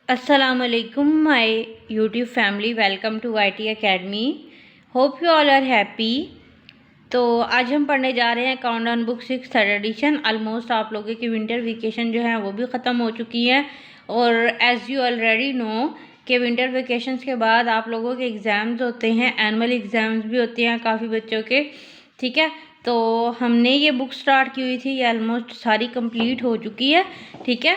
Assalamualaikum my YouTube family, welcome to IT Academy। Hope you all are happy. तो आज हम पढ़ने जा रहे हैं countdown book 6 third edition. Almost आप लोगों की विंटर वेकेशन जो है वो भी ख़त्म हो चुकी है और एज़ यू ऑलरेडी नो कि विंटर वेकेशंस के बाद आप लोगों के एग्ज़ाम्स होते हैं, एनुअल एग्ज़ाम्स भी होते हैं काफ़ी बच्चों के। ठीक है, तो हमने ये बुक स्टार्ट की हुई थी, ये ऑलमोस्ट सारी कंप्लीट हो चुकी है। ठीक है,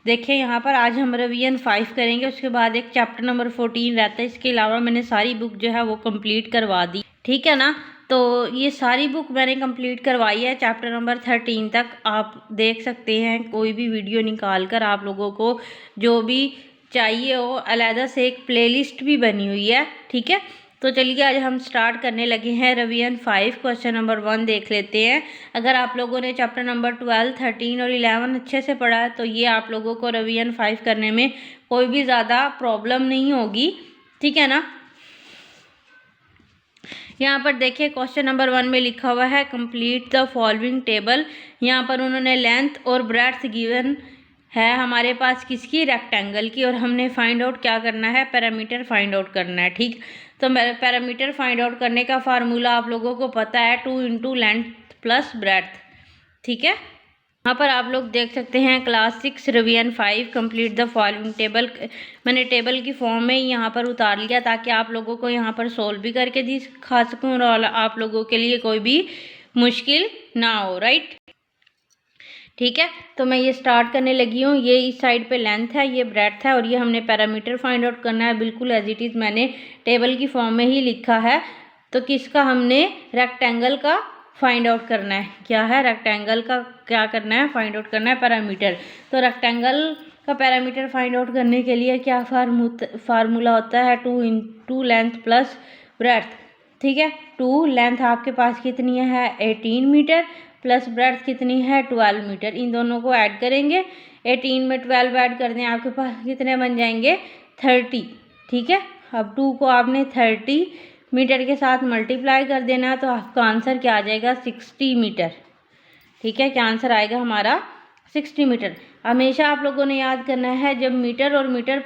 देखिए यहाँ पर आज हम रिवीजन 5 करेंगे, उसके बाद एक चैप्टर नंबर 14 रहता है। इसके अलावा मैंने सारी बुक जो है वो कंप्लीट करवा दी। ठीक है ना, तो ये सारी बुक मैंने कंप्लीट करवाई है। चैप्टर नंबर 13 तक आप देख सकते हैं, कोई भी वीडियो निकाल कर आप लोगों को जो भी चाहिए हो, अलहदा से एक प्लेलिस्ट भी बनी हुई है। ठीक है, तो चलिए आज हम स्टार्ट करने लगे हैं। रिवीजन 5 क्वेश्चन नंबर 1 देख लेते हैं। अगर आप लोगों ने चैप्टर नंबर 12, 13 और 11 अच्छे से पढ़ा है तो ये आप लोगों को रिवीजन 5 करने में कोई भी ज़्यादा प्रॉब्लम नहीं होगी। ठीक है ना, यहाँ पर देखिए क्वेश्चन नंबर 1 में लिखा हुआ है कंप्लीट द फॉलोइंग टेबल। यहाँ पर उन्होंने लेंथ और ब्रेड्थ गिवन है हमारे पास किसकी, रेक्टेंगल की, और हमने फाइंड आउट क्या करना है, पैरामीटर फाइंड आउट करना है। ठीक, तो पैरामीटर फाइंड आउट करने का फार्मूला आप लोगों को पता है, 2 इंटू लेंथ प्लस ब्रेड्थ। ठीक है, यहाँ पर आप लोग देख सकते हैं class 6 revision 5 complete the following table. मैंने टेबल की फॉर्म में ही यहाँ पर उतार लिया ताकि आप लोगों को यहाँ पर सोल्व भी करके दिखा सकूँ और आप लोगों के लिए कोई भी मुश्किल ना हो। राइट, ठीक है, तो मैं ये स्टार्ट करने लगी हूँ। ये इस साइड पे लेंथ है, ये ब्रेड्थ है और ये हमने पैरामीटर फाइंड आउट करना है। बिल्कुल एज इट इज़ मैंने टेबल की फॉर्म में ही लिखा है। तो किसका, हमने रेक्टेंगल का फाइंड आउट करना है। क्या है, रेक्टेंगल का क्या करना है, फाइंड आउट करना है पैरामीटर। तो रेक्टेंगल का पैरामीटर फाइंड आउट करने के लिए क्या फार्मूला होता है, 2 इंटू लेंथ प्लस ब्रेड्थ। ठीक है, 2 लेंथ आपके पास कितनी है 18 मीटर प्लस ब्रेड्थ कितनी है 12 मीटर। इन दोनों को ऐड करेंगे, 18 में 12 ऐड कर दें, आपके पास कितने बन जाएंगे 30। ठीक है, अब 2 को आपने 30 मीटर के साथ मल्टीप्लाई कर देना तो आपका आंसर क्या आ जाएगा 60 मीटर। ठीक है, क्या आंसर आएगा हमारा 60 मीटर। हमेशा आप लोगों ने याद करना है, जब मीटर और मीटर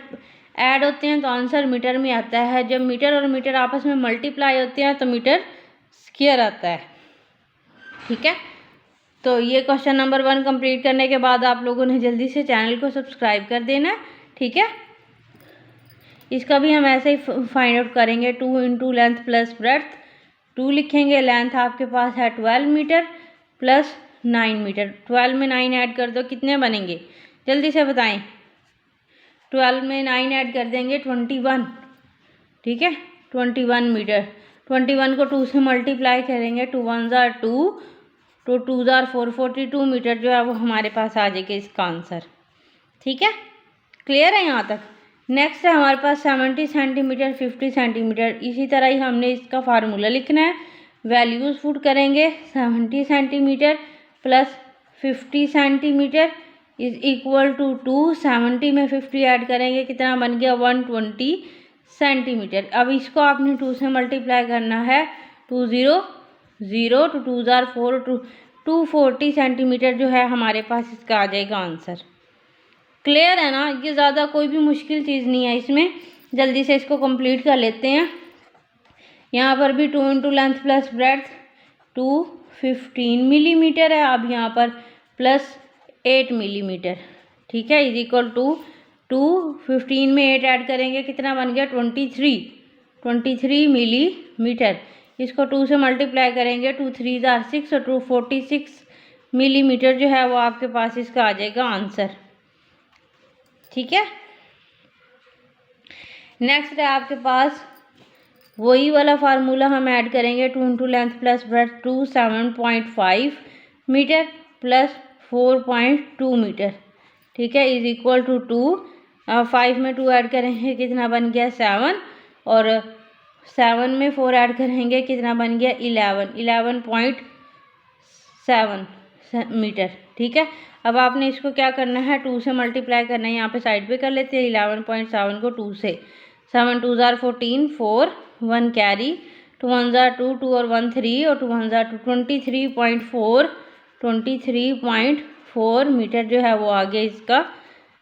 ऐड होते हैं तो आंसर मीटर में आता है, जब मीटर और मीटर आपस में मल्टीप्लाई होते हैं तो मीटर स्क्वायर आता है। ठीक है, तो ये क्वेश्चन नंबर 1 कंप्लीट करने के बाद आप लोगों ने जल्दी से चैनल को सब्सक्राइब कर देना है। ठीक है, इसका भी हम ऐसे ही फाइंड आउट करेंगे, 2 इंटू लेंथ प्लस ब्रेड्थ। 2 लिखेंगे, लेंथ आपके पास है 12 मीटर प्लस 9 मीटर। 12 में 9 ऐड कर दो, कितने बनेंगे जल्दी से बताएं। 12 में 9 ऐड कर देंगे 21। ठीक है, 21 मीटर। 21 को 2 से मल्टीप्लाई करेंगे, 2 1 ज़ा 2, तो 2 ज़ार 4, 42 मीटर जो है वो हमारे पास आ जाएगा इसका आंसर। ठीक है, क्लियर है यहाँ तक। नेक्स्ट है हमारे पास 70 सेंटीमीटर 50 सेंटीमीटर। इसी तरह ही हमने इसका फार्मूला लिखना है। वैल्यूज़ पुट करेंगे, 70 centimetre plus 50 centimetre is equal to 2। 70 में 50 ऐड करेंगे, कितना बन गया 120 सेंटीमीटर। अब इसको आपने 2 से मल्टीप्लाई करना है, 2 0 0 टू 2 ज़ार 4, 240 सेंटीमीटर जो है हमारे पास इसका आ जाएगा आंसर। क्लियर है ना, ये ज़्यादा कोई भी मुश्किल चीज़ नहीं है इसमें। जल्दी से इसको कंप्लीट कर लेते हैं। यहाँ पर भी 2 into length plus breadth 215 millimetre है। अब यहाँ पर प्लस 8 मिलीमीटर। ठीक है, इज इक्वल टू 215 में 8 ऐड करेंगे, कितना बन गया 23 मिलीमीटर। इसको 2 से मल्टीप्लाई करेंगे, 2 3 ज़ार 6 और 246 मिलीमीटर जो है वो आपके पास इसका आ जाएगा आंसर। ठीक है, नेक्स्ट है आपके पास वही वाला फार्मूला हम ऐड करेंगे, 2 into length plus breadth 2 7.5 metre plus 4.2 metre. ठीक है, इज इक्वल टू 2। 5 में 2 ऐड करेंगे, कितना बन गया 7, और 7 में 4 ऐड करेंगे, कितना बन गया 11.7 मीटर। ठीक है, अब आपने इसको क्या करना है, 2 से मल्टीप्लाई करना है। यहाँ पे साइड पे कर लेते हैं, 11.7 को 2 से, 7 2 ज़ार 14, 4 1 कैरी, 2 1 ज़ार 2, 2 और 1 3 और 2 1 ज़ार 2, 23.4 मीटर जो है वो आ गया इसका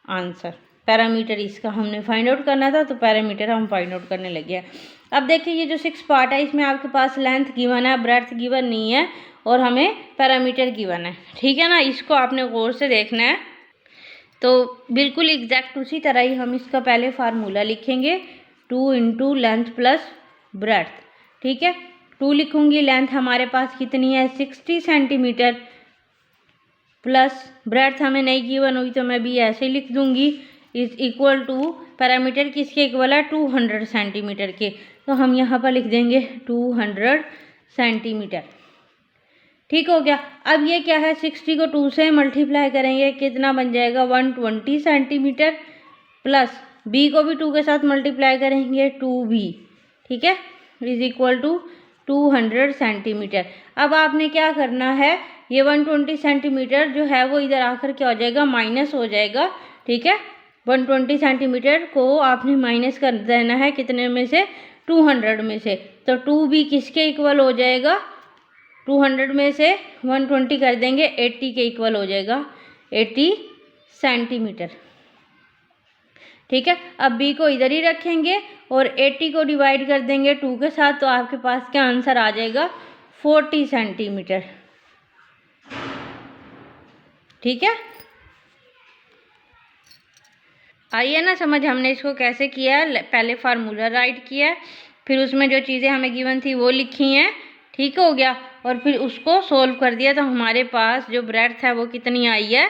आंसर। पैरामीटर इसका हमने फाइंड आउट करना था, तो पैरामीटर हम फाइंड आउट करने लगे हैं। अब देखिए ये जो 6 पार्ट है इसमें आपके पास लेंथ गिवन है, ब्रेड्थ गिवन नहीं है और हमें पैरामीटर गिवन है, ठीक है ना। इसको आपने गौर से देखना है। तो बिल्कुल एग्जैक्ट उसी तरह ही हम इसका पहले फार्मूला लिखेंगे, 2 इंटू लेंथ प्लस ब्रेड्थ, ठीक है। 2 लिखूंगी, लेंथ हमारे पास कितनी है 60 सेंटीमीटर, प्लस ब्रेड्थ हमें नहीं गिवन हुई तो मैं भी ऐसे ही लिख दूंगी, इज इक्वल टू पैरामीटर किसके इक्वल है 200 सेंटीमीटर के, तो हम यहाँ पर लिख देंगे 200 सेंटीमीटर, ठीक हो गया। अब ये क्या है 60 को 2 से मल्टीप्लाई करेंगे, कितना बन जाएगा 120 सेंटीमीटर, प्लस बी को भी 2 के साथ मल्टीप्लाई करेंगे 2b, ठीक है, इज इक्वल टू 200 सेंटीमीटर। अब आपने क्या करना है, ये 120 सेंटीमीटर जो है वो इधर आकर क्या हो जाएगा माइनस हो जाएगा, ठीक है। 120 सेंटीमीटर को आपने माइनस कर देना है कितने में से 200 में से, तो 2b किसके इक्वल हो जाएगा 200 में से 120 कर देंगे 80 के इक्वल हो जाएगा 80 सेंटीमीटर, ठीक है। अब b को इधर ही रखेंगे और 80 को डिवाइड कर देंगे 2 के साथ, तो आपके पास क्या आंसर आ जाएगा 40 सेंटीमीटर, ठीक है। आइए ना समझ हमने इसको कैसे किया है, पहले फार्मूला राइट किया है, फिर उसमें जो चीज़ें हमें गिवन थी वो लिखी हैं, ठीक हो गया, और फिर उसको सोल्व कर दिया, तो हमारे पास जो ब्रेड्थ है वो कितनी आई है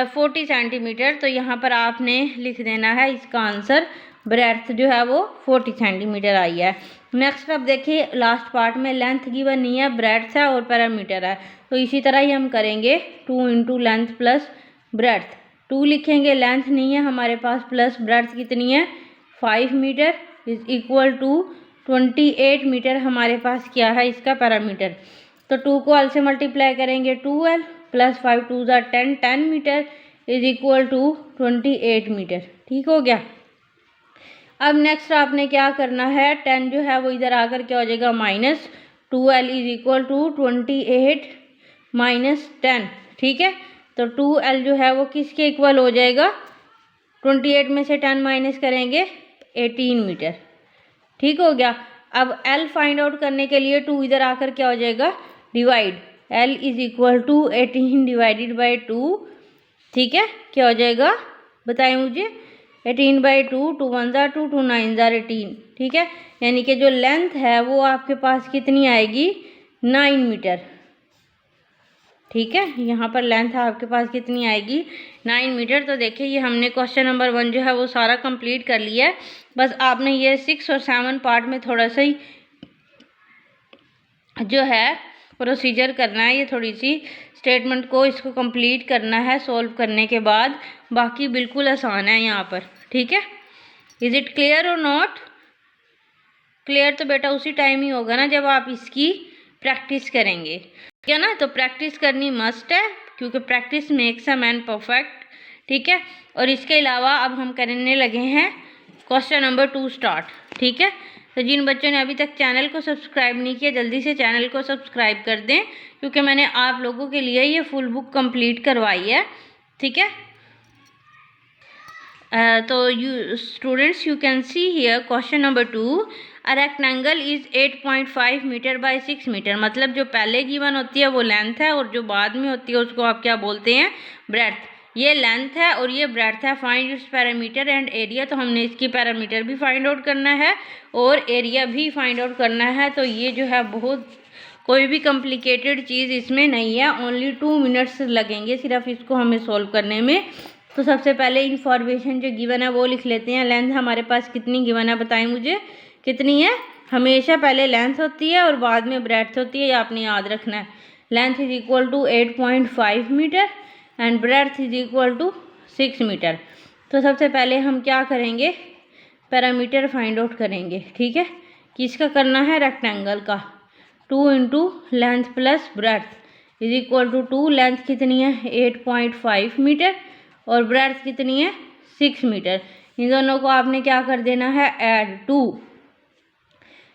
40 सेंटीमीटर। तो यहाँ पर आपने लिख देना है इसका आंसर, ब्रेड्थ जो है वो 40 सेंटीमीटर आई है। नेक्स्ट अब देखिए लास्ट पार्ट में लेंथ गिवन नहीं है, ब्रेड्थ है और पैरामीटर है, तो इसी तरह ही हम करेंगे 2 इंटू लेंथ प्लस ब्रेड्थ। 2 लिखेंगे, लेंथ नहीं है हमारे पास, प्लस ब्रेड्थ कितनी है 5 metre, is equal to 28 metre हमारे पास क्या है इसका पैरामीटर। तो 2 को l से मल्टीप्लाई करेंगे 2l प्लस 5 2 ज़ा 10 metre is equal to 28 metre, ठीक हो गया। अब नेक्स्ट आपने क्या करना है, 10 जो है वो इधर आकर क्या हो जाएगा minus 2l is equal to 28 minus 10, ठीक है। तो 2l जो है वो किसके इक्वल हो जाएगा 28 में से 10 माइनस करेंगे 18 मीटर, ठीक हो गया। अब l फाइंड आउट करने के लिए 2 इधर आकर क्या हो जाएगा divide, l is equal to 18 divided by 2, ठीक है, क्या हो जाएगा बताएं मुझे 18 बाई 2, 2 1 ज़ा 2, 2 9 ज़ा 18, ठीक है। यानी कि जो लेंथ है वो आपके पास कितनी आएगी 9 मीटर, ठीक है। यहाँ पर लेंथ आपके पास कितनी आएगी 9 मीटर। तो देखिए ये हमने क्वेश्चन नंबर 1 जो है वो सारा कंप्लीट कर लिया है, बस आपने ये 6 और 7 पार्ट में थोड़ा सा ही जो है प्रोसीजर करना है, ये थोड़ी सी स्टेटमेंट को इसको कंप्लीट करना है सॉल्व करने के बाद, बाकी बिल्कुल आसान है यहाँ पर, ठीक है। इज़ इट क्लियर और नॉट क्लियर? तो बेटा उसी टाइम ही होगा ना जब आप इसकी प्रैक्टिस करेंगे, ठीक है ना। तो प्रैक्टिस करनी मस्ट है क्योंकि practice makes a man perfect, ठीक है। और इसके अलावा अब हम करने लगे हैं क्वेश्चन नंबर 2 स्टार्ट, ठीक है। तो जिन बच्चों ने अभी तक चैनल को सब्सक्राइब नहीं किया जल्दी से चैनल को सब्सक्राइब कर दें, क्योंकि मैंने आप लोगों के लिए ये फुल बुक कंप्लीट करवाई है, ठीक है। तो you students you can see here question number 2, a rectangle is 8.5 metre by 6 metre. मतलब जो पहले गिवन होती है वो लेंथ है और जो बाद में होती है उसको आप क्या बोलते हैं ब्रेड्थ। ये लेंथ है और ये ब्रेड्थ है। Find its parameter and area. तो हमने इसकी पैरामीटर भी फाइंड आउट करना है और एरिया भी फाइंड आउट करना है। तो ये जो है बहुत कोई भी कॉम्प्लिकेटेड चीज़ इसमें नहीं है, ओनली 2 मिनट्स लगेंगे सिर्फ इसको हमें सॉल्व करने में। तो सबसे पहले इन्फॉर्मेशन जो गिवन है वो लिख लेते हैं। लेंथ हमारे पास कितनी गिवन है बताएं मुझे कितनी है। हमेशा पहले लेंथ होती है और बाद में ब्रेड्थ होती है, ये आपने याद रखना है। Length is equal to 8.5 metre and breadth is equal to 6 metre. तो सबसे पहले हम क्या करेंगे, पैरामीटर फाइंड आउट करेंगे, ठीक है। किसका करना है, रेक्टेंगल का। 2 into length plus breadth is equal to 2। Length कितनी है 8.5 मीटर और ब्रेड्थ कितनी है 6 मीटर। इन दोनों को आपने क्या कर देना है, ऐड 2,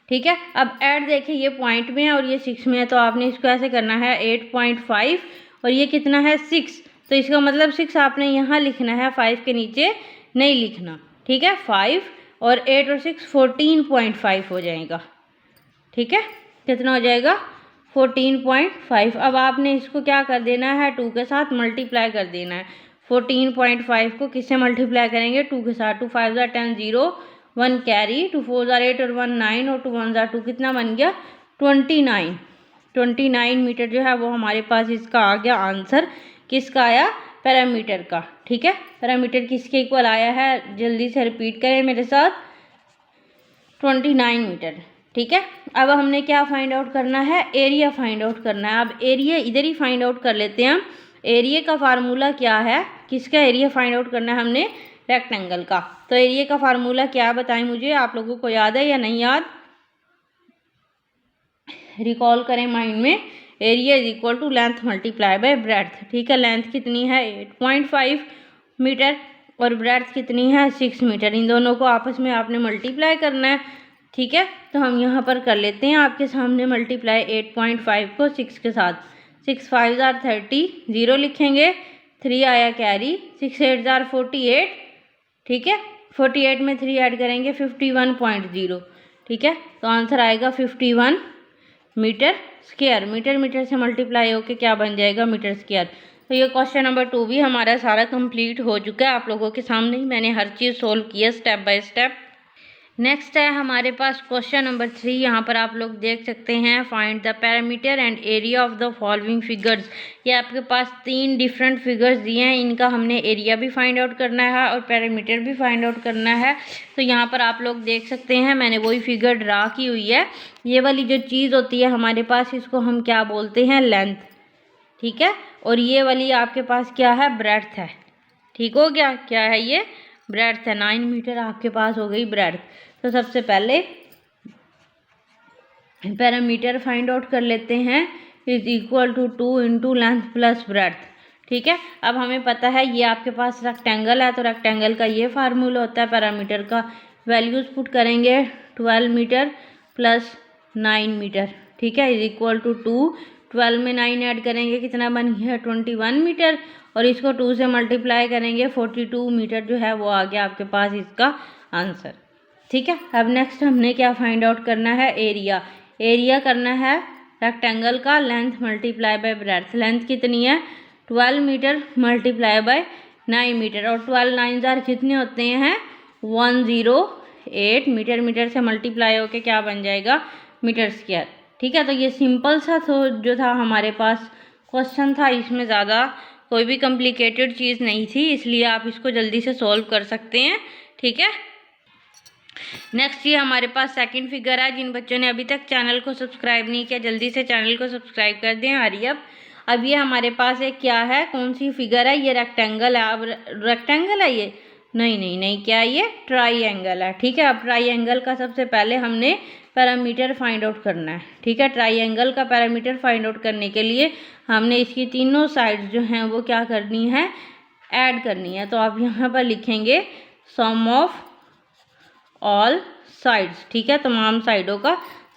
ठीक है। अब ऐड देखिए ये पॉइंट में है और ये 6 में है, तो आपने इसको ऐसे करना है 8.5 और ये कितना है 6, तो इसका मतलब 6 आपने यहाँ लिखना है 5 के नीचे, नहीं लिखना, ठीक है। 5 और 8 और 6 14.5 हो जाएगा, ठीक है। कितना हो जाएगा? 14.5। अब आपने इसको क्या कर देना है? 2 के साथ मल्टीप्लाई कर देना है। 14.5 को किससे मल्टीप्लाई करेंगे? 2 के साथ। 2 5 ज़ा 10, 0 1 कैरी, 2 4 ज़ा 8 और 1 9 और 2 1 ज़ा 2, कितना बन गया? 29 मीटर जो है वो हमारे पास इसका आ गया आंसर। किसका आया? पैरामीटर का, ठीक है। पैरामीटर किसके इक्वल आया है? जल्दी से रिपीट करें मेरे साथ, 29 मीटर, ठीक है। अब हमने क्या फाइंड आउट करना है? एरिया फाइंड आउट करना है। अब एरिया इधर ही फाइंड आउट कर लेते हैं हम। एरिया का फार्मूला क्या है? किसका एरिया फाइंड आउट करना है हमने? रेक्टेंगल का। तो एरिया का फार्मूला क्या बताएं मुझे, आप लोगों को याद है या नहीं याद? रिकॉल करें माइंड में। Area is equal to length multiply by breadth, ठीक है। लेंथ कितनी है? 8.5 मीटर और ब्रेड्थ कितनी है? 6 मीटर। इन दोनों को आपस में आपने मल्टीप्लाई करना है, ठीक है। तो हम यहाँ पर कर लेते हैं आपके सामने मल्टीप्लाई 8.5 को 6 के साथ। 6 5 ज़ा 30, 0 लिखेंगे, 3 आया कैरी, 6 8 ज़ा 48, ठीक है। 48 में 3 ऐड करेंगे 51.0, ठीक है। तो आंसर आएगा 51 मीटर स्क्वायर। मीटर से मल्टीप्लाई होके क्या बन जाएगा? Metre square. तो ये क्वेश्चन नंबर 2 भी हमारा सारा कंप्लीट हो चुका है। आप लोगों के सामने ही मैंने हर चीज़ सोल्व की है स्टेप बाय स्टेप। नेक्स्ट है हमारे पास क्वेश्चन नंबर 3। यहाँ पर आप लोग देख सकते हैं, find the parameter and area of the following figures. ये आपके पास 3 डिफरेंट फिगर्स दिए हैं, इनका हमने एरिया भी फाइंड आउट करना है और पैरामीटर भी फाइंड आउट करना है। तो यहाँ पर आप लोग देख सकते हैं, मैंने वही फिगर ड्रा की हुई है। ये वाली जो चीज़ होती है हमारे पास, इसको हम क्या बोलते हैं? लेंथ, ठीक है। और ये वाली आपके पास क्या है? ब्रेड्थ है, ठीक हो गया। क्या है ये? ब्रेड्थ है। 9 मीटर आपके पास हो गई ब्रेड्थ। तो सबसे पहले पैरामीटर फाइंड आउट कर लेते हैं, is equal to 2 into length plus breadth, ठीक है। अब हमें पता है ये आपके पास रेक्टेंगल है, तो रेक्टेंगल का ये फार्मूला होता है। पैरामीटर का वैल्यूज़ पुट करेंगे, 12 मीटर प्लस 9 मीटर, ठीक है, इज इक्वल टू 2। 12 में 9 ऐड करेंगे, कितना बन गया? 21 मीटर। और इसको 2 से मल्टीप्लाई करेंगे, 42 मीटर जो है वो आ गया आपके पास इसका आंसर, ठीक है। अब नेक्स्ट हमने क्या फाइंड आउट करना है? एरिया। एरिया करना है रेक्टेंगल का length multiply by breadth. Length कितनी है? 12 मीटर मल्टीप्लाई बाय 9 मीटर। और 12 9 ज़ार कितने होते हैं? 108 मीटर से मल्टीप्लाई होके क्या बन जाएगा? मीटर स्क्वायर, ठीक है। तो ये सिंपल सा जो था हमारे पास क्वेश्चन था, इसमें ज़्यादा कोई भी कॉम्प्लिकेटेड चीज़ नहीं थी, इसलिए आप इसको जल्दी से सॉल्व कर सकते हैं, ठीक है। नेक्स्ट ये हमारे पास सेकंड फिगर है। जिन बच्चों ने अभी तक चैनल को सब्सक्राइब नहीं किया, जल्दी से चैनल को सब्सक्राइब कर दें। हरी अब ये हमारे पास एक क्या है? कौन सी फिगर है? ये रेक्टेंगल है। अब रेक्टेंगल है ये? नहीं, क्या ये? ट्राइएंगल है, ठीक है। अब ट्राइएंगल का सबसे पहले हमने पैरामीटर फाइंड आउट करना है, ठीक है। ट्राइएंगल का पैरामीटर फाइंड आउट करने के लिए हमने इसकी तीनों साइड्स जो हैं वो क्या करनी है? ऐड करनी है। तो आप यहाँ पर लिखेंगे सम ऑफ ऑल साइड्स, ठीक है। तमाम साइडों का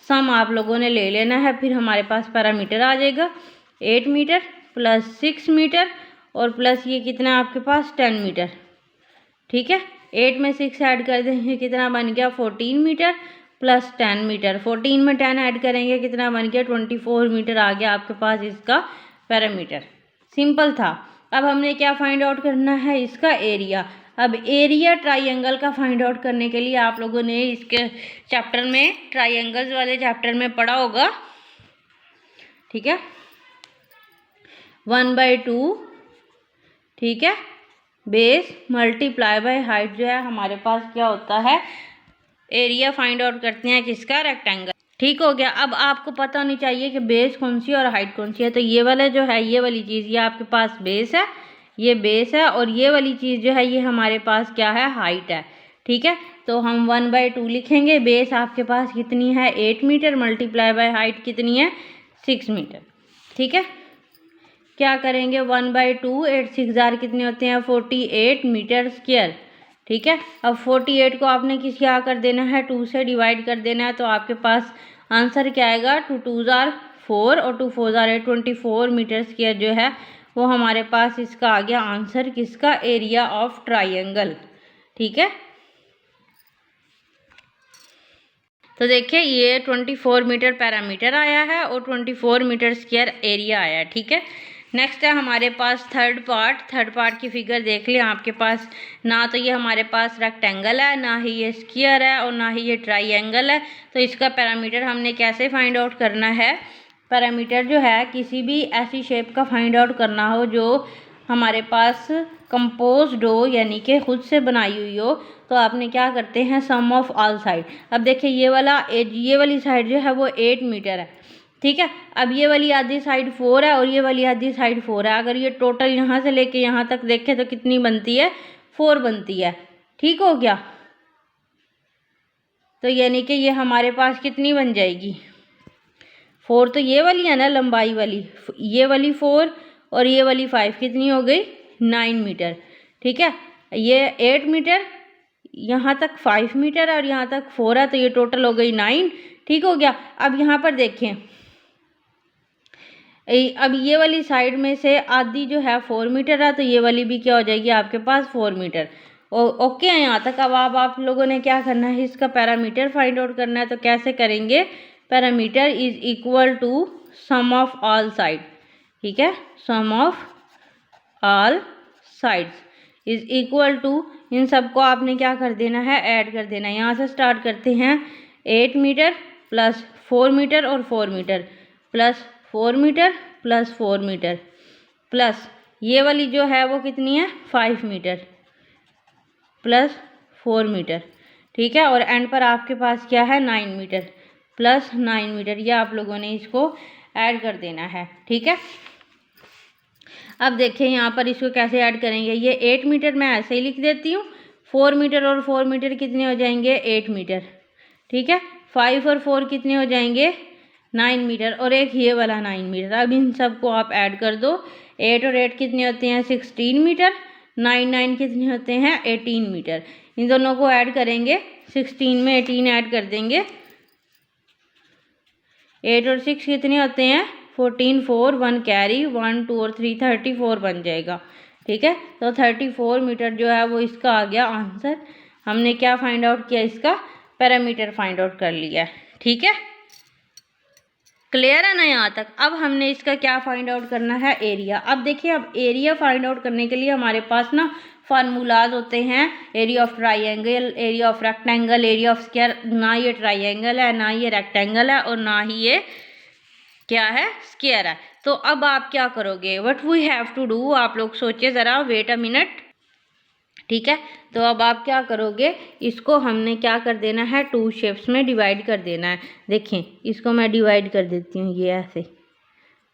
सम आप लोगों ने ले लेना है। फिर हमारे पास पैरामीटर आ जाएगा 8 मीटर प्लस 6 मीटर और प्लस ये कितना आपके पास? 10 मीटर, ठीक है। 8 में 6 ऐड कर देंगे, कितना बन गया? 14 मीटर प्लस 10 मीटर। 14 में 10 ऐड करेंगे, कितना बन गया? 24 मीटर आ गया आपके पास इसका पैरामीटर। सिंपल था। अब हमने क्या फाइंड आउट करना है? इसका एरिया। अब एरिया ट्राइएंगल का फाइंड आउट करने के लिए आप लोगों ने इसके चैप्टर में, ट्राइएंगल्स वाले चैप्टर में पढ़ा होगा, ठीक है। 1/2, ठीक है, बेस मल्टीप्लाई बाय हाइट जो है हमारे पास क्या होता है? एरिया फाइंड आउट करते हैं किसका? रेक्टेंगल, ठीक हो गया। अब आपको पता होनी चाहिए कि बेस कौन सी और हाइट कौन सी है। तो ये वाला जो है, ये वाली चीज़, ये आपके पास बेस है, ये बेस है, और ये वाली चीज़ जो है ये हमारे पास क्या है? हाइट है, ठीक है। तो हम 1/2 लिखेंगे। बेस आपके पास कितनी है? 8 मीटर मल्टीप्लाई बाय हाइट कितनी है? 6 मीटर, ठीक है। क्या करेंगे? 1/2, 8 6 ज़ार कितने होते हैं? 48 मीटर स्क्वायर, ठीक है। अब 48 को आपने क्या कर देना है? 2 से डिवाइड कर देना है। तो आपके पास आंसर क्या आएगा? 2 2 ज़ार 4 और 2 4 ज़ार 8, 24 मीटर स्क्वायर जो है वो हमारे पास इसका आ गया आंसर। किसका? एरिया ऑफ ट्राइएंगल, ठीक है। तो देखिए ये 24 मीटर पैरामीटर आया है और 24 मीटर स्क्वायर एरिया आया है, ठीक है। नेक्स्ट है हमारे पास थर्ड पार्ट की फिगर देख लें आपके पास। ना तो ये हमारे पास रेक्टेंगल है, ना ही ये स्क्वायर है और ना ही ये ट्राइंगल है। तो इसका पैरामीटर हमने कैसे फाइंड आउट करना है? पैरामीटर जो है किसी भी ऐसी शेप का फाइंड आउट करना हो जो हमारे पास कंपोज्ड हो, यानी कि खुद से बनाई हुई हो, तो आपने क्या करते हैं, सम ऑफ ऑल साइड। अब देखिए ये वाली साइड जो है वो 8 मीटर है, ठीक है। अब ये वाली आधी साइड 4 है और ये वाली आधी साइड 4 है। अगर ये टोटल यहाँ से लेके यहाँ तक देखें तो कितनी बनती है, 4 बनती है, ठीक हो गया। तो यानी कि ये हमारे पास कितनी बन जाएगी, 4 तो ये वाली है ना लंबाई वाली, ये वाली 4 और ये वाली 5, कितनी हो गई, 9 मीटर, ठीक है। ये 8 मीटर, यहाँ तक 5 मीटर और यहाँ तक 4 है, तो ये टोटल हो गई 9, ठीक हो गया। अब यहाँ पर देखें, अब ये वाली साइड में से आधी जो है 4 मीटर है, तो ये वाली भी क्या हो जाएगी आपके पास 4 मीटर। ओके है यहाँ तक। अब आप लोगों ने क्या करना है, इसका पैरामीटर फाइंड आउट करना है। तो कैसे करेंगे, parameter is equal to sum of all side, ठीक है। Sum of all sides is equal to, इन सबको आपने क्या कर देना है, ऐड कर देना है। यहाँ से स्टार्ट करते हैं, 8 मीटर प्लस 4 मीटर और 4 metre plus 4 metre plus 4 metre plus ये वाली जो है वो कितनी है, 5 मीटर प्लस 4 मीटर, ठीक है। और एंड पर आपके पास क्या है, 9 मीटर प्लस 9 मीटर। ये आप लोगों ने इसको ऐड कर देना है, ठीक है। अब देखिए यहाँ पर इसको कैसे ऐड करेंगे। ये 8 मीटर मैं ऐसे ही लिख देती हूँ, 4 मीटर और 4 मीटर कितने हो जाएंगे, 8 मीटर, ठीक है। 5 और 4 कितने हो जाएंगे, 9 मीटर, और एक ये वाला 9 मीटर। अब इन सबको आप ऐड कर दो, 8 और 8 कितने होते हैं, 16 मीटर, 9 कितने होते हैं, 18 मीटर। इन दोनों को ऐड करेंगे, 16 में 18 ऐड कर देंगे, 8 और 6 कितने होते हैं, 14, 4, 1 कैरी, 1, 2 और 3 34 बन जाएगा, ठीक है। तो 34 मीटर जो है वो इसका आ गया आंसर। हमने क्या फाइंड आउट किया, इसका पैरामीटर फाइंड आउट कर लिया, ठीक है। क्लियर है ना यहाँ तक। अब हमने इसका क्या फाइंड आउट करना है, एरिया। अब देखिए, अब एरिया फाइंड आउट करने के लिए हमारे पास ना फार्मूलाज होते हैं, area of triangle, area of rectangle, area of square. ना ये ट्राइंगल है, ना ये रेक्टेंगल है और ना ही ये क्या है, स्क्वायर है। तो अब आप क्या करोगे, what we have to do, आप लोग सोचिए ज़रा, वेट अ मिनट, ठीक है। तो अब आप क्या करोगे, इसको हमने क्या कर देना है, 2 शेप्स में डिवाइड कर देना है। देखें, इसको मैं डिवाइड कर देती हूँ, ये ऐसे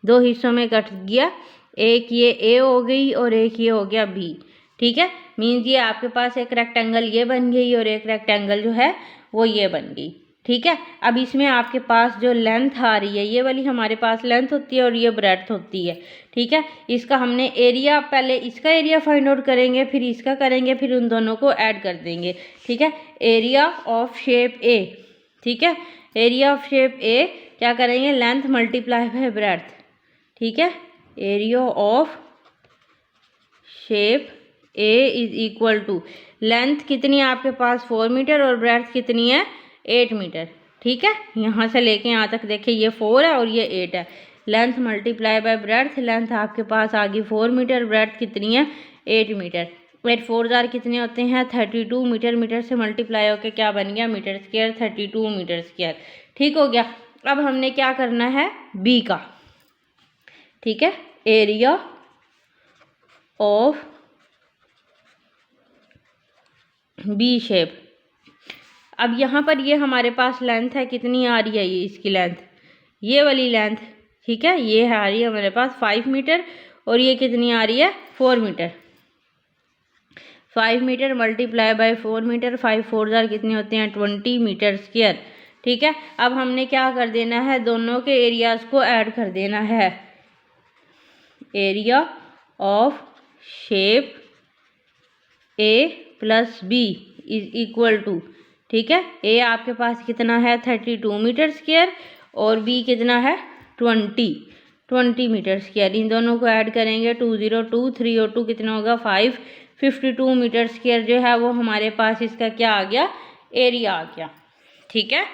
2 हिस्सों में कट गया, एक ये ए हो गई और एक ये हो गया बी, ठीक है। मीन्स ये आपके पास एक रेक्टेंगल ये बन गई और एक रेक्टेंगल जो है वो ये बन गई, ठीक है। अब इसमें आपके पास जो लेंथ आ रही है, ये वाली हमारे पास लेंथ होती है और ये ब्रेड्थ होती है, ठीक है। इसका हमने एरिया, पहले इसका एरिया फाइंड आउट करेंगे, फिर इसका करेंगे, फिर उन दोनों को ऐड कर देंगे, ठीक है। एरिया ऑफ शेप ए, ठीक है। एरिया ऑफ शेप ए क्या करेंगे, लेंथ मल्टीप्लाई बाय ब्रेड्थ, ठीक है। Area of shape a is equal to, length कितनी है आपके पास, 4 मीटर और ब्रेड्थ कितनी है, 8 मीटर, ठीक है। यहाँ से लेके यहाँ तक देखिए, ये 4 है और ये 8 है। Length multiply by breadth, length आपके पास आ गई 4 मीटर, ब्रेड्थ कितनी है, 8 मीटर। 8 4 जार कितने होते हैं, 32 मीटर। मीटर से मल्टीप्लाई होकर क्या बन गया, मीटर स्क्वायर, 32 मीटर स्क्वायर, ठीक हो गया। अब हमने क्या करना है, बी का, ठीक है। Area of b shape. अब यहाँ पर ये हमारे पास लेंथ है, कितनी आ रही है, ये इसकी लेंथ, ये वाली लेंथ, ठीक है। ये आ रही है हमारे पास 5 मीटर और ये कितनी आ रही है, 4 metre. 5 metre multiply by 4 metre, 5 4 जार कितने होते हैं, 20 मीटर स्क्वायर, ठीक है। अब हमने क्या कर देना है, दोनों के एरियाज को ऐड कर देना है। Area of shape a plus b is equal to, ठीक है। ए आपके पास कितना है, 32 मीटर स्क्वायर और बी कितना है, 20 मीटर स्क्वायर। इन दोनों को ऐड करेंगे, 2 0 2, 3 और 2 कितना होगा, 5, 52 मीटर स्क्वायर जो है वो हमारे पास इसका क्या आ गया, एरिया आ गया। ठीक है,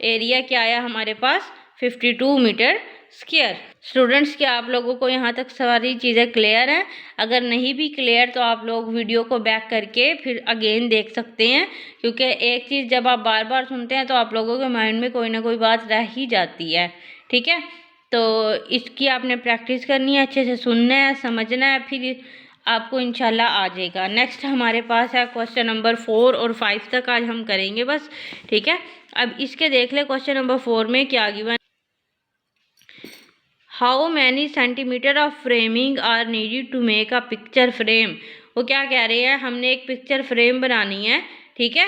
एरिया क्या आया हमारे पास, 52 मीटर स्क्वायर। स्टूडेंट्स, क्या आप लोगों को यहाँ तक सारी चीज़ें क्लियर हैं? अगर नहीं भी क्लियर तो आप लोग वीडियो को बैक करके फिर अगेन देख सकते हैं, क्योंकि एक चीज़ जब आप बार बार सुनते हैं तो आप लोगों के माइंड में कोई ना कोई बात रह ही जाती है। ठीक है, तो इसकी आपने प्रैक्टिस करनी है, अच्छे से सुनना है, समझना है, फिर आपको इंशाल्लाह आ जाएगा। नेक्स्ट हमारे पास है क्वेश्चन नंबर 4 और 5 तक आज हम करेंगे बस। ठीक है, अब इसके देख ले क्वेश्चन नंबर 4 में क्या given, how many centimetre of framing are needed to make a picture frame. वो क्या कह रहे हैं, हमने एक पिक्चर फ्रेम बनानी है। ठीक है,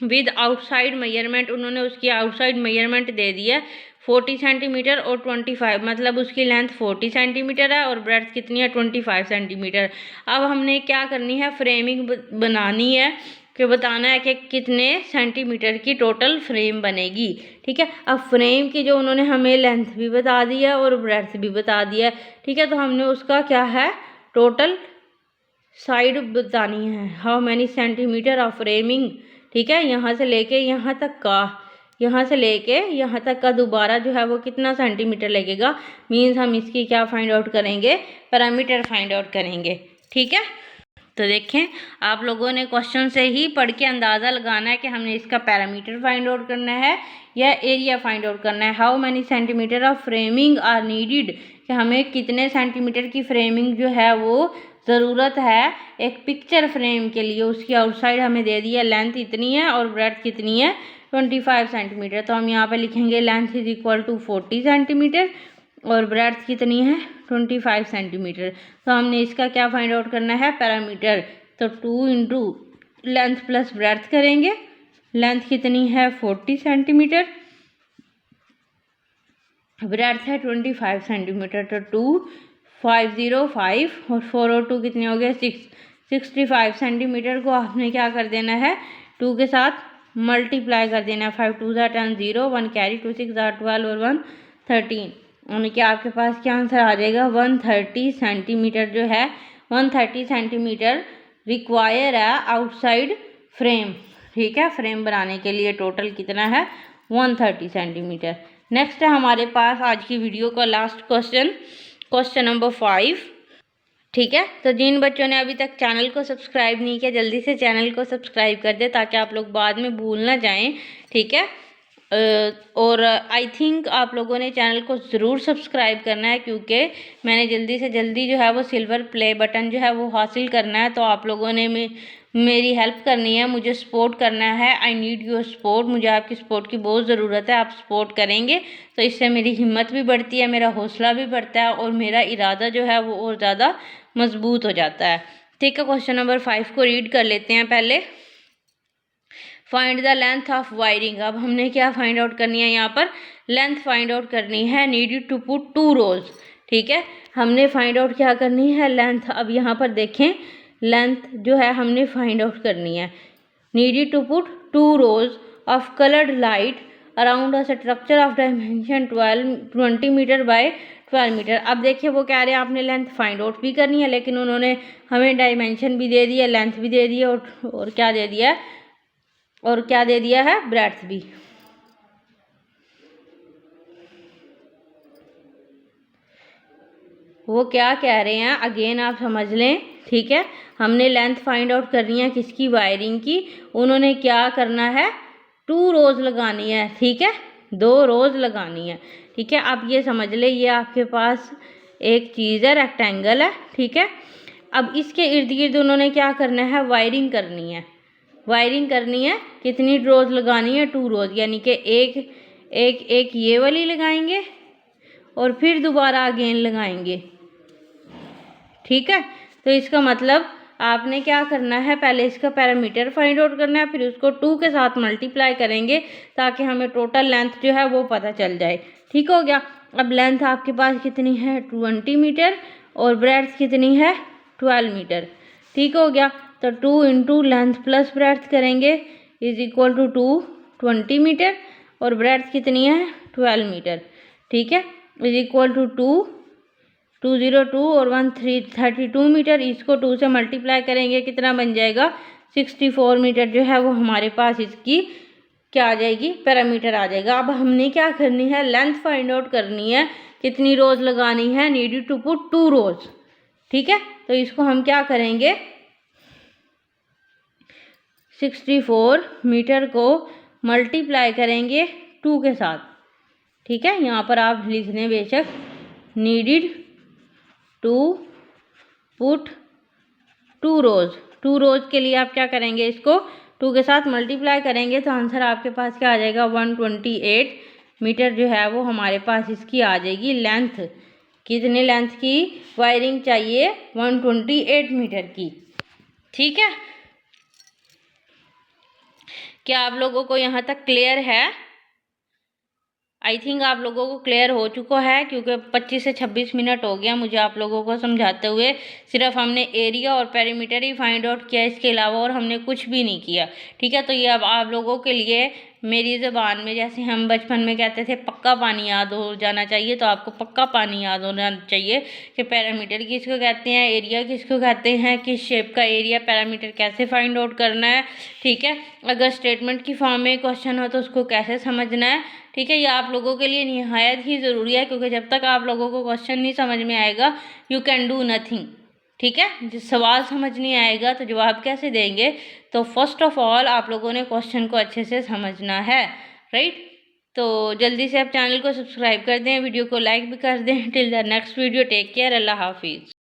विद आउटसाइड मेजरमेंट, उन्होंने उसकी आउटसाइड मेजरमेंट दे दी है 40 सेंटीमीटर और 25, मतलब उसकी लेंथ 40 सेंटीमीटर है और ब्रेड्थ कितनी है, 25 सेंटीमीटर। अब हमने क्या करनी है, फ्रेमिंग बनानी है कि बताना है कि कितने सेंटीमीटर की टोटल फ्रेम बनेगी। ठीक है, अब फ्रेम की जो उन्होंने हमें लेंथ भी बता दी है और ब्रेड्थ भी बता दिया है। ठीक है, तो हमने उसका क्या है, टोटल साइड बतानी है, how many centimetre of framing. ठीक है, यहाँ से लेके यहाँ तक का, यहाँ से लेके यहाँ तक का दोबारा जो है वो कितना सेंटीमीटर लगेगा, मीन्स हम इसकी क्या फाइंड आउट करेंगे, पैरामीटर फाइंड आउट करेंगे। ठीक है, तो देखें आप लोगों ने क्वेश्चन से ही पढ़ के अंदाज़ा लगाना है कि हमने इसका पैरामीटर फाइंड आउट करना है या एरिया फाइंड आउट करना है। How many centimetre of framing are needed, कि हमें कितने सेंटीमीटर की फ्रेमिंग जो है वो ज़रूरत है एक पिक्चर फ्रेम के लिए। उसकी आउटसाइड हमें दे दी है, लेंथ इतनी है और ब्रेड्थ कितनी है, 25 सेंटीमीटर। तो हम यहाँ पे लिखेंगे length is equal to 40 centimetre और ब्रेड्थ कितनी है, 25 सेंटीमीटर। तो हमने इसका क्या फाइंड आउट करना है, पैरामीटर। तो 2 इंटू लेंथ प्लस ब्रेड्थ करेंगे, लेंथ कितनी है 40 सेंटीमीटर, ब्रेड्थ है 25 सेंटीमीटर। तो 2505 और 4 और 2 कितने हो गए, 65 सेंटीमीटर को आपने क्या कर देना है, 2 के साथ मल्टीप्लाई कर देना है। 5 2 ज़ा 10, 0 1 कैरी, 2 6 ज़ा 12 और 1 13, यानी कि आपके पास क्या आंसर आ जाएगा, 130 सेंटीमीटर जो है 130 सेंटीमीटर रिक्वायर है आउटसाइड फ्रेम। ठीक है, फ्रेम बनाने के लिए टोटल कितना है, 130 सेंटीमीटर। नेक्स्ट है हमारे पास आज की वीडियो का लास्ट क्वेश्चन, क्वेश्चन नंबर 5। ठीक है, तो जिन बच्चों ने अभी तक चैनल को सब्सक्राइब नहीं किया जल्दी से चैनल को सब्सक्राइब कर दे ताकि आप लोग बाद में भूल ना जाएं। ठीक है, और आई थिंक आप लोगों ने चैनल को ज़रूर सब्सक्राइब करना है, क्योंकि मैंने जल्दी से जल्दी जो है वो सिल्वर प्ले बटन जो है वो हासिल करना है। तो आप लोगों ने मेरी हेल्प करनी है, मुझे सपोर्ट करना है। आई नीड योर सपोर्ट, मुझे आपकी सपोर्ट की बहुत ज़रूरत है। आप सपोर्ट करेंगे तो इससे मेरी हिम्मत भी बढ़ती है, मेरा हौसला भी बढ़ता है और मेरा इरादा जो है वो और ज़्यादा मजबूत हो जाता है। ठीक है, क्वेश्चन नंबर 5 को रीड कर लेते हैं पहले। Find the length of wiring. अब हमने क्या फाइंड आउट करनी है, यहाँ पर लेंथ फाइंड आउट करनी है। नीडेड टू पुट 2 रोज। ठीक है, हमने फाइंड आउट क्या करनी है, लेंथ। अब यहाँ पर देखें लेंथ जो है हमने फाइंड आउट करनी है। Needed to put 2 rows of coloured light around a structure of dimension 20 metre by 12 metre. अब देखिए वो कह रहे हैं आपने लेंथ फाइंड आउट भी करनी है, लेकिन उन्होंने हमें डायमेंशन भी दे दी है, लेंथ भी दे दी है और क्या दे दिया है, और क्या दे दिया है, ब्रेड्थ भी। वो क्या कह रहे हैं अगेन आप समझ लें। ठीक है, हमने लेंथ फाइंड आउट करनी है किसकी, वायरिंग की। उन्होंने क्या करना है, 2 रोज लगानी है। ठीक है, 2 रोज लगानी है। ठीक है, आप ये समझ ले ये आपके पास एक चीज़ है, रेक्टेंगल है। ठीक है, अब इसके इर्द गिर्द उन्होंने क्या करना है, वायरिंग करनी है। वायरिंग करनी है, कितनी रोज लगानी है, 2 रोज, यानी कि एक ये वाली लगाएंगे और फिर दोबारा अगेन लगाएंगे। ठीक है, तो इसका मतलब आपने क्या करना है, पहले इसका पैरामीटर फाइंड आउट करना है, फिर उसको 2 के साथ मल्टीप्लाई करेंगे ताकि हमें टोटल लेंथ जो है वो पता चल जाए। ठीक हो गया। अब लेंथ आपके पास कितनी है, 20 मीटर और ब्रेड्थ कितनी है, 12 मीटर। ठीक हो गया, तो 2 इंटू लेंथ प्लस ब्रेड्थ करेंगे इज इक्वल टू 20 मीटर और ब्रेड्थ कितनी है, 12 मीटर। ठीक है, इज इक्वल टू 2 202 और 132 मीटर। इसको 2 से मल्टीप्लाई करेंगे, कितना बन जाएगा 64 मीटर जो है वो हमारे पास इसकी क्या आ जाएगी, पैरामीटर आ जाएगा। अब हमने क्या करनी है, लेंथ फाइंड आउट करनी है, कितनी रोज लगानी है, नीडेड टू पुट 2 रोज। ठीक है, तो इसको हम क्या करेंगे, 64 मीटर को मल्टीप्लाई करेंगे 2 के साथ। ठीक है, यहाँ पर आप लिख दें बेशक नीडेड टू पुट 2 रोज। 2 रोज के लिए आप क्या करेंगे, इसको 2 के साथ मल्टीप्लाई करेंगे तो आंसर आपके पास क्या आ जाएगा, 128 मीटर जो है वो हमारे पास इसकी आ जाएगी लेंथ। कितने लेंथ की वायरिंग चाहिए, 128 मीटर की। ठीक है, क्या आप लोगों को यहाँ तक क्लियर है? आई थिंक आप लोगों को क्लियर हो चुका है, क्योंकि 25 से 26 मिनट हो गया मुझे आप लोगों को समझाते हुए। सिर्फ हमने एरिया और पेरीमीटर ही फाइंड आउट किया, इसके अलावा और हमने कुछ भी नहीं किया। ठीक है, तो ये अब आप लोगों के लिए मेरी ज़बान में, जैसे हम बचपन में कहते थे पक्का पानी याद हो जाना चाहिए, तो आपको पक्का पानी याद होना चाहिए कि पैरामीटर किसको कहते हैं, एरिया किसको कहते हैं, किस शेप का एरिया, पैरामीटर कैसे फाइंड आउट करना है। ठीक है, अगर स्टेटमेंट की फॉर्म में क्वेश्चन हो तो उसको कैसे समझना है। ठीक है, ये आप लोगों के लिए निहायत ही ज़रूरी है, क्योंकि जब तक आप लोगों को क्वेश्चन नहीं समझ में आएगा यू कैन डू नथिंग। ठीक है, जिस सवाल समझ नहीं आएगा तो जवाब कैसे देंगे। तो फर्स्ट ऑफ ऑल आप लोगों ने क्वेश्चन को अच्छे से समझना है, राइट। तो जल्दी से आप चैनल को सब्सक्राइब कर दें, वीडियो को लाइक भी कर दें। Till the next video, take care, अल्लाह हाफिज़।